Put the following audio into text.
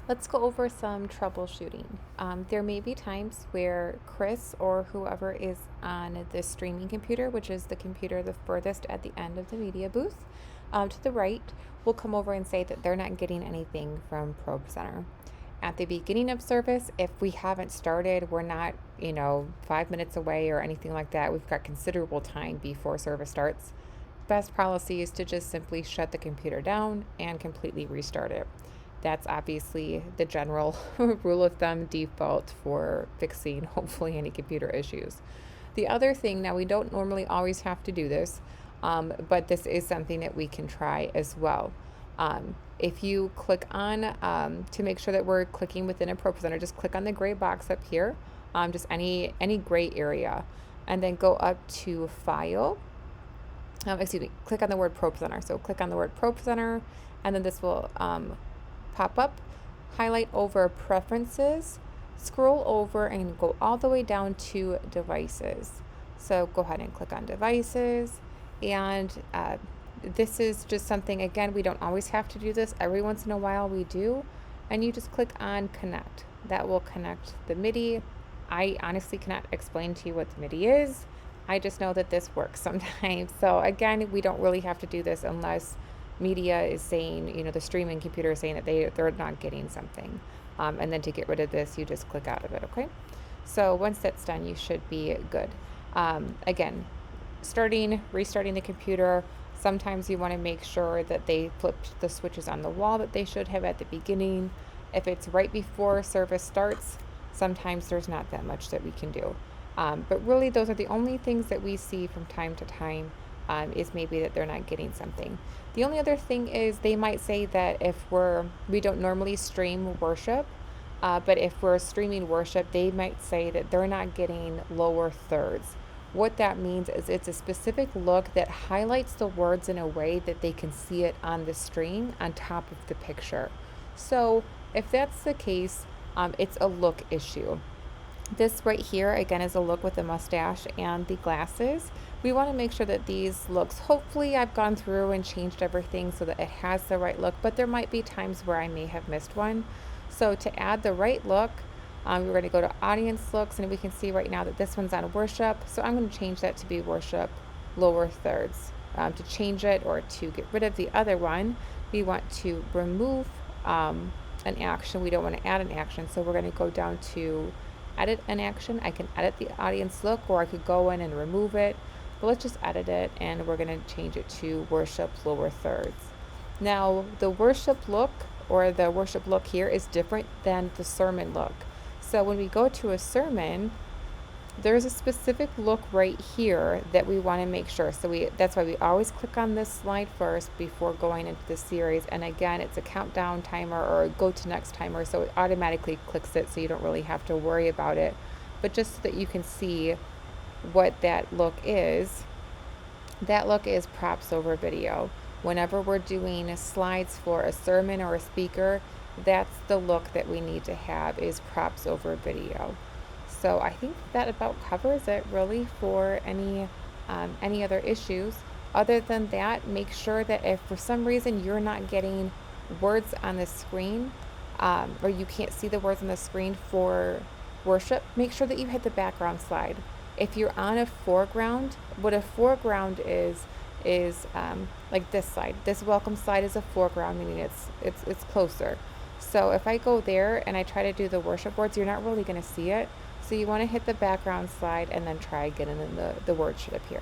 Let's go over some troubleshooting. There may be times where Chris or whoever is on the streaming computer, which is the computer the furthest at the end of the media booth, to the right, will come over and say that they're not getting anything from Probe Center. At the beginning of service, if we haven't started, we're not, 5 minutes away or anything like that. We've got considerable time before service starts. Best policy is to just simply shut the computer down and completely restart it. That's obviously the general rule of thumb default for fixing hopefully any computer issues. The other thing, now we don't normally always have to do this, but this is something that we can try as well. If you click on, to make sure that we're clicking within a Probe Center, just click on the gray box up here, just any gray area, and then go up to File. Click on the word Probe Center. So click on the word Probe Center, and then this will pop up, highlight over Preferences, scroll over and go all the way down to Devices. So go ahead and click on Devices, and this is just something, again, we don't always have to do this. Every once in a while we do, and you just click on Connect. That will connect the MIDI. I honestly cannot explain to you what the MIDI is. I just know that this works sometimes. So again, we don't really have to do this unless media is saying, the streaming computer is saying that they're not getting something. And then to get rid of this, you just click out of it, okay? So once that's done, you should be good. Again, restarting the computer, sometimes you want to make sure that they flipped the switches on the wall that they should have at the beginning. If it's right before service starts, sometimes there's not that much that we can do. But really, those are the only things that we see from time to time, is maybe that they're not getting something. The only other thing is they might say that if we don't normally stream worship, but if we're streaming worship, they might say that they're not getting lower thirds. What that means is it's a specific look that highlights the words in a way that they can see it on the screen on top of the picture. So if that's the case, it's a look issue. This right here, again, is a look with the mustache and the glasses. We want to make sure that these looks, hopefully I've gone through and changed everything so that it has the right look, but there might be times where I may have missed one. So to add the right look, we're going to go to Audience Looks, and we can see right now that this one's on Worship. So I'm going to change that to be Worship Lower Thirds. To change it or to get rid of the other one, we want to remove an action. We don't want to add an action. So we're going to go down to Edit an action. I can edit the audience look, or I could go in and remove it, but let's just edit it, and we're going to change it to Worship Lower Thirds. Now, the worship look, or the worship look here, is different than the sermon look. So when we go to a sermon, there's a specific look right here that we want to make sure. So that's why we always click on this slide first before going into the series. And again, it's a countdown timer or a go to next timer, so it automatically clicks it, so you don't really have to worry about it. But just so that you can see what that look is props over video. Whenever we're doing slides for a sermon or a speaker, that's the look that we need to have, is props over video. So I think that about covers it really for any other issues. Other than that, make sure that if for some reason you're not getting words on the screen, or you can't see the words on the screen for worship, make sure that you hit the background slide. If you're on a foreground, what a foreground is like this slide. This welcome slide is a foreground, meaning it's closer. So if I go there and I try to do the worship words, you're not really going to see it. So you want to hit the background slide and then try again, and then the word should appear.